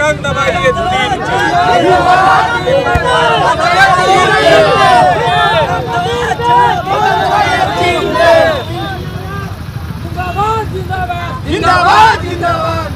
Button दबाइए। जिंदाबाद जिंदाबाद।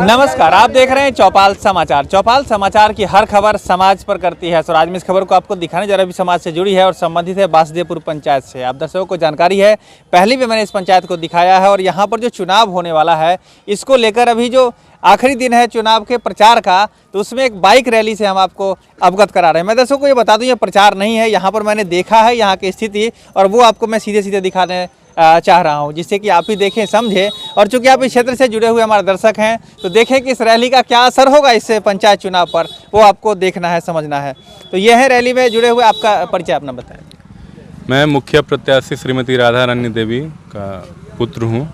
नमस्कार, आप देख रहे हैं चौपाल समाचार। चौपाल समाचार की हर खबर समाज पर करती है। और आज मैं इस खबर को आपको दिखाने जा रहा हूं, समाज से जुड़ी है और संबंधित है बासदेवपुर पंचायत से। आप दर्शकों को जानकारी है, पहले भी मैंने इस पंचायत को दिखाया है और यहाँ पर जो चुनाव होने वाला है, इसको लेकर अभी जो आखिरी दिन है चुनाव के प्रचार का, तो उसमें एक बाइक रैली से हम आपको अवगत करा रहे हैं। मैं दर्शकों को ये बता दूं, ये प्रचार नहीं है, यहाँ पर मैंने देखा है यहाँ की स्थिति और वो आपको मैं सीधे सीधे दिखाने चाह रहा हूं, जिससे कि आप भी देखें, समझें। और चूंकि आप इस क्षेत्र से जुड़े हुए हमारे दर्शक हैं, तो देखें कि इस रैली का क्या असर होगा इस पंचायत चुनाव पर, वो आपको देखना है, समझना है। तो यह है रैली में जुड़े हुए। आपका परिचय अपना बताएं। मैं मुखिया प्रत्याशी श्रीमती राधा रानी देवी का पुत्र हूँ,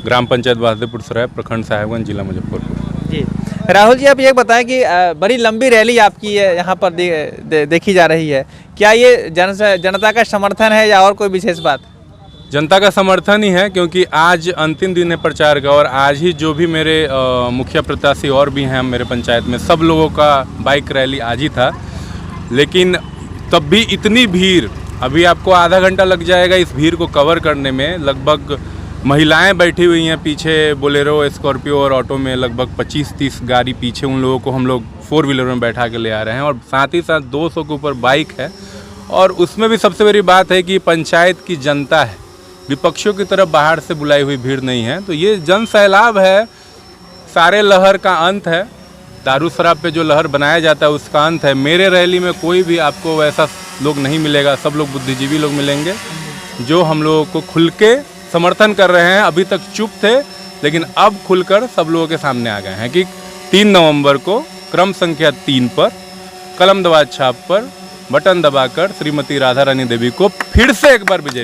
ग्राम पंचायत बासदेवपुर सराय, प्रखंड साहेबगंज, जिला मुजफ्फरपुर। जी राहुल जी, आप ये बताएं कि बड़ी लंबी रैली आपकी यहाँ पर देखी जा रही है। क्या ये जनता का समर्थन है या और कोई विशेष बात? जनता का समर्थन ही है, क्योंकि आज अंतिम दिन है प्रचार का और आज ही जो भी मेरे मुखिया प्रत्याशी और भी हैं मेरे पंचायत में, सब लोगों का बाइक रैली आज ही था। लेकिन तब भी इतनी भीड़, अभी आपको आधा घंटा लग जाएगा इस भीड़ को कवर करने में। लगभग महिलाएं बैठी हुई हैं पीछे, बोलेरो, स्कॉर्पियो और ऑटो में लगभग 25-30 गाड़ी पीछे। उन लोगों को हम लोग 4 व्हीलर में बैठा के ले आ रहे हैं और साथ ही साथ 200 के ऊपर बाइक है। और उसमें भी सबसे बड़ी बात है कि पंचायत की जनता है, विपक्षियों की तरफ बाहर से बुलाई हुई भीड़ नहीं है। तो ये जन सैलाब है, सारे लहर का अंत है। दारू शराब पे जो लहर बनाया जाता है उसका अंत है। मेरे रैली में कोई भी आपको वैसा लोग नहीं मिलेगा, सब लोग बुद्धिजीवी लोग मिलेंगे जो हम लोगों को खुल के समर्थन कर रहे हैं। अभी तक चुप थे, लेकिन अब खुलकर सब लोगों के सामने आ गए हैं कि 3 नवंबर को क्रम संख्या 3 पर कलम दबा छाप पर बटन दबाकर श्रीमती राधा रानी देवी को फिर से एक बार विजयी।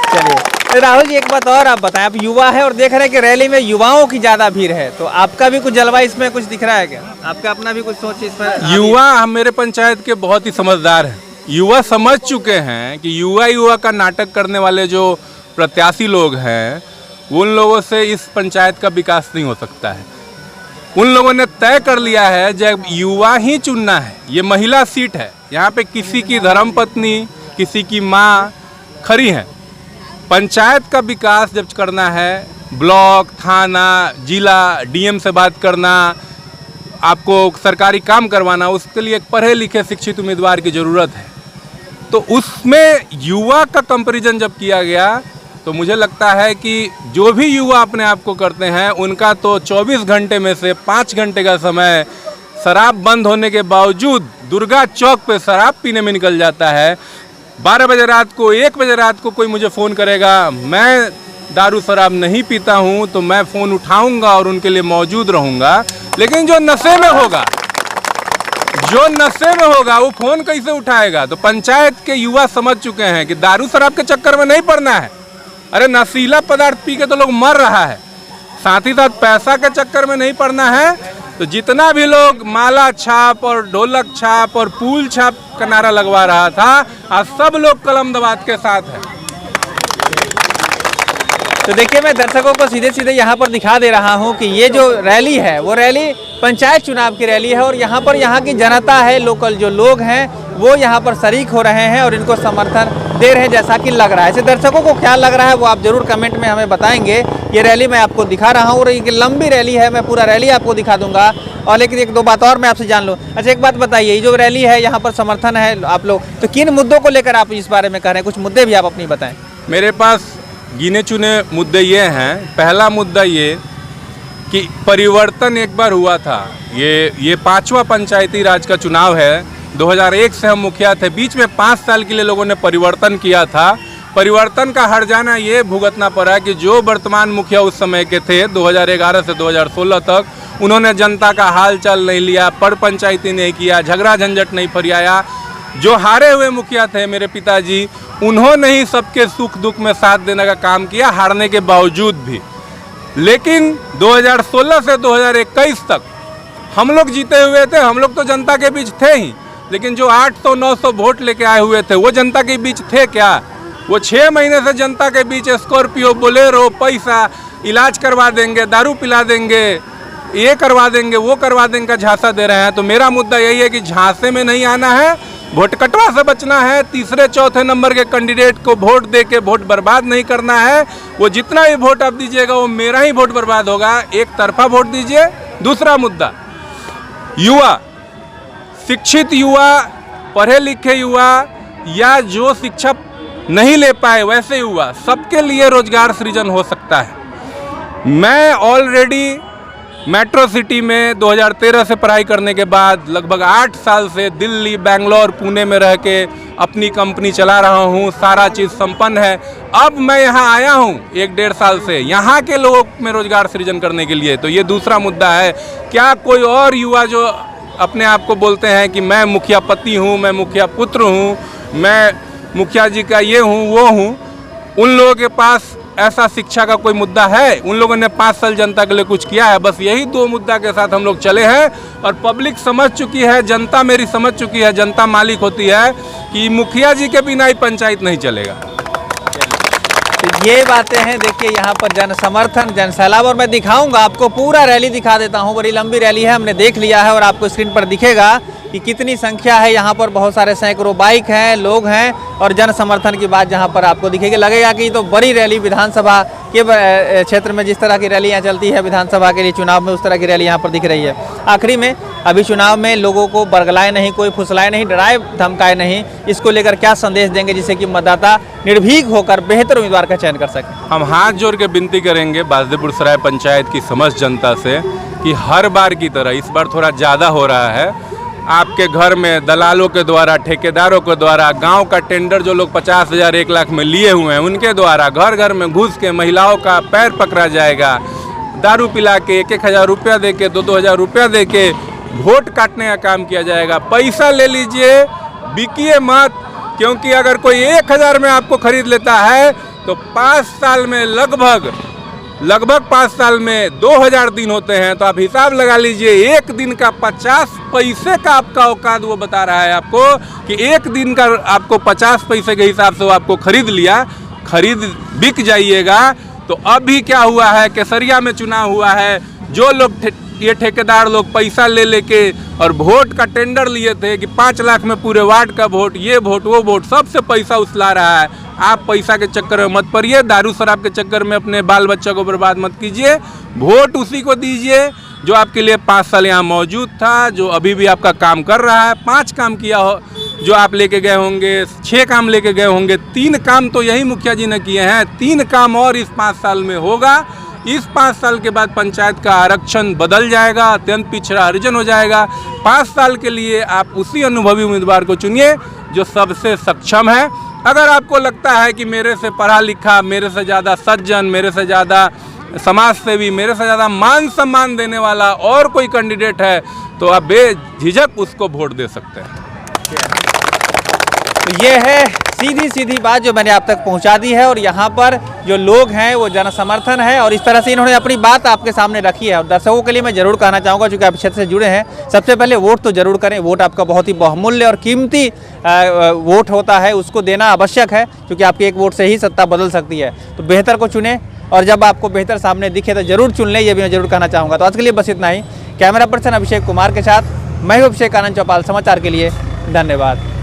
चलिए राहुल जी, एक बात और आप बताएं, आप युवा है और देख रहे हैं कि रैली में युवाओं की ज़्यादा भीड़ है, तो आपका भी कुछ जलवा इसमें कुछ दिख रहा है क्या? आपका अपना भी कुछ सोच इस पर? युवा हम मेरे पंचायत के बहुत ही समझदार हैं। युवा समझ चुके हैं कि युवा का नाटक करने वाले जो प्रत्याशी लोग हैं, उन लोगों से इस पंचायत का विकास नहीं हो सकता है। उन लोगों ने तय कर लिया है जब युवा ही चुनना है। ये महिला सीट है, यहाँ पे किसी की धर्मपत्नी, किसी की माँ खड़ी है। पंचायत का विकास जब करना है, ब्लॉक, थाना, जिला, डीएम से बात करना, आपको सरकारी काम करवाना, उसके लिए एक पढ़े लिखे शिक्षित उम्मीदवार की ज़रूरत है। तो उसमें युवा का कंपैरिजन जब किया गया, तो मुझे लगता है कि जो भी युवा अपने आप को करते हैं, उनका तो 24 घंटे में से 5 घंटे का समय शराब बंद होने के बावजूद दुर्गा चौक पे शराब पीने में निकल जाता है। 12 बजे रात को, 1 बजे रात को कोई मुझे फ़ोन करेगा, मैं दारू शराब नहीं पीता हूं, तो मैं फ़ोन उठाऊंगा और उनके लिए मौजूद रहूंगा। लेकिन जो नशे में होगा, वो फ़ोन कैसे उठाएगा? तो पंचायत के युवा समझ चुके हैं कि दारू शराब के चक्कर में नहीं पड़ना है। अरे नशीला पदार्थ पी के तो लोग मर रहा है, साथ ही साथ पैसा के चक्कर में नहीं पड़ना है। तो जितना भी लोग माला छाप और ढोलक छाप और फूल छाप का नारा लगवा रहा था, आज सब लोग कलम दबात के साथ है। तो देखिए, मैं दर्शकों को सीधे सीधे यहाँ पर दिखा दे रहा हूँ कि ये जो रैली है, वो रैली पंचायत चुनाव की रैली है और यहाँ पर यहाँ की जनता है, लोकल जो लोग हैं वो यहाँ पर शरीक हो रहे हैं और इनको समर्थन दे रहे हैं, जैसा कि लग रहा है। ऐसे दर्शकों को क्या लग रहा है वो आप जरूर कमेंट में हमें बताएंगे। ये रैली मैं आपको दिखा रहा हूँ और ये लंबी रैली है, मैं पूरा रैली आपको दिखा दूंगा। और लेकिन 1-2 बात और मैं आपसे जान लूँ। अच्छा, एक बात बताइए, ये जो रैली है यहाँ पर समर्थन है आप लोग, तो किन मुद्दों को लेकर आप इस बारे में कह रहे हैं? कुछ मुद्दे भी आप अपनी बताएं। मेरे पास गिने चुने मुद्दे ये हैं। पहला मुद्दा ये कि परिवर्तन एक बार हुआ था। ये 5वां पंचायती राज का चुनाव है। 2001 से हम मुखिया थे, बीच में 5 साल के लिए लोगों ने परिवर्तन किया था। परिवर्तन का हर्जाना ये भुगतना पड़ा कि जो वर्तमान मुखिया उस समय के थे 2011 से 2016 तक, उन्होंने जनता का हाल चाल नहीं लिया, पर पंचायती नहीं किया, झगड़ा झंझट नहीं फरियाया। जो हारे हुए मुखिया थे मेरे पिताजी, उन्होंने ही सबके सुख दुख में साथ देने का काम किया, हारने के बावजूद भी। लेकिन 2016 से 2021 तक हम लोग जीते हुए थे। हम लोग तो जनता के बीच थे ही, लेकिन जो 800-900 वोट लेके आए हुए थे वो जनता के बीच थे क्या? वो 6 महीने से जनता के बीच स्कॉर्पियो, बोलेरो, पैसा, इलाज करवा देंगे, दारू पिला देंगे, ये करवा देंगे, वो करवा देंगे का झांसा दे रहे हैं। तो मेरा मुद्दा यही है कि झांसे में नहीं आना है, वोट कटवा से बचना है, तीसरे चौथे नंबर के कैंडिडेट को वोट दे के वोट बर्बाद नहीं करना है। वो जितना भी वोट आप दीजिएगा वो मेरा ही वोट बर्बाद होगा, एक तरफा वोट दीजिए। दूसरा मुद्दा, युवा, शिक्षित युवा, पढ़े लिखे युवा या जो शिक्षा नहीं ले पाए वैसे युवा, सबके लिए रोजगार सृजन हो सकता है। मैं ऑलरेडी मेट्रो सिटी में 2013 से पढ़ाई करने के बाद लगभग 8 साल से दिल्ली, बेंगलोर, पुणे में रह के अपनी कंपनी चला रहा हूँ। सारा चीज़ संपन्न है। अब मैं यहाँ आया हूँ 1-1.5 साल से यहाँ के लोगों में रोजगार सृजन करने के लिए। तो ये दूसरा मुद्दा है। क्या कोई और युवा जो अपने आप को बोलते हैं कि मैं मुखिया पति हूँ, मैं मुखिया पुत्र हूँ, मैं मुखिया जी का ये हूँ वो हूँ, उन लोगों के पास ऐसा शिक्षा का कोई मुद्दा है? उन लोगों ने 5 साल जनता के लिए कुछ किया है? बस यही 2 मुद्दा के साथ हम लोग चले हैं और पब्लिक समझ चुकी है, जनता मेरी समझ चुकी है, जनता मालिक होती है कि मुखिया जी के बिना ही पंचायत नहीं चलेगा। तो ये बातें हैं। देखिए यहाँ पर जन समर्थन, जन सैलाब, और मैं दिखाऊंगा आपको, पूरा रैली दिखा देता हूँ। बड़ी लंबी रैली है, हमने देख लिया है और आपको स्क्रीन पर दिखेगा कि कितनी संख्या है। यहाँ पर बहुत सारे सैकड़ों बाइक हैं, लोग हैं और जन समर्थन की बात जहाँ पर आपको दिखेगी। लगेगा कि तो बड़ी रैली विधानसभा के क्षेत्र में जिस तरह की रैलियाँ चलती है विधानसभा के लिए चुनाव में, उस तरह की रैली यहाँ पर दिख रही है। आखिरी में अभी चुनाव में लोगों को बरगलाए नहीं, कोई फुसलाए नहीं, डराए धमकाए नहीं, इसको लेकर क्या संदेश देंगे जिससे कि मतदाता निर्भीक होकर बेहतर उम्मीदवार का चयन कर सके? हम हाथ जोड़ के विनती करेंगे बासदेपुर सराय पंचायत की समस्त जनता से कि हर बार की तरह इस बार थोड़ा ज़्यादा हो रहा है। आपके घर में दलालों के द्वारा, ठेकेदारों के द्वारा, गांव का टेंडर जो लोग 50,000 1 लाख में लिए हुए हैं उनके द्वारा घर घर में घुस के महिलाओं का पैर पकड़ा जाएगा। दारू पिला के 1-1 हज़ार रुपया दे के, 2-2 हज़ार रुपया दे के वोट काटने का काम किया जाएगा। पैसा ले लीजिए, बिकिए मत, क्योंकि अगर कोई 1,000 में आपको खरीद लेता है तो 5 साल में लगभग 5 साल में 2,000 दिन होते हैं। तो आप हिसाब लगा लीजिए, एक दिन का 50 पैसे का आपका औकात वो बता रहा है आपको कि एक दिन का आपको 50 पैसे के हिसाब से वो आपको खरीद लिया, खरीद बिक जाइएगा। तो अभी क्या हुआ है, केसरिया में चुनाव हुआ है, जो लोग ये ठेकेदार लोग पैसा ले लेके और वोट का टेंडर लिए थे कि 5 लाख में पूरे वार्ड का वोट, ये वोट वो वोट, सबसे पैसा उछला रहा है। आप पैसा के चक्कर में मत पड़िए, दारू शराब के चक्कर में अपने बाल बच्चा को बर्बाद मत कीजिए। वोट उसी को दीजिए जो आपके लिए 5 साल यहाँ मौजूद था, जो अभी भी आपका काम कर रहा है। 5 काम किया हो जो आप लेके गए होंगे, 6 काम लेके गए होंगे, 3 काम तो यही मुखिया जी ने किए हैं, 3 काम और इस 5 साल में होगा। इस 5 साल के बाद पंचायत का आरक्षण बदल जाएगा, अत्यंत पिछड़ा हरिजन हो जाएगा। 5 साल के लिए आप उसी अनुभवी उम्मीदवार को चुनिए जो सबसे सक्षम है। अगर आपको लगता है कि मेरे से पढ़ा लिखा, मेरे से ज़्यादा सज्जन, मेरे से ज़्यादा समाज सेवी, मेरे से ज़्यादा मान सम्मान देने वाला और कोई कैंडिडेट है तो आप बेझिझक उसको वोट दे सकते हैं। तो ये है सीधी बात जो मैंने आप तक पहुंचा दी है। और यहाँ पर जो लोग हैं वो जन समर्थन है और इस तरह से इन्होंने अपनी बात आपके सामने रखी है। और दर्शकों के लिए मैं ज़रूर कहना चाहूँगा, चूँकि आप क्षेत्र से जुड़े हैं, सबसे पहले वोट तो ज़रूर करें। वोट आपका बहुत ही बहुमूल्य और कीमती वोट होता है, उसको देना आवश्यक है, क्योंकि आपके एक वोट से ही सत्ता बदल सकती है। तो बेहतर को चुनें और जब आपको बेहतर सामने दिखे तो ज़रूर चुन लें, ये भी मैं ज़रूर कहना चाहूँगा। तो आज के लिए बस इतना ही। कैमरा पर्सन अभिषेक कुमार के साथ मैं हूं अभिषेक आनंद, चौपाल समाचार के लिए। धन्यवाद।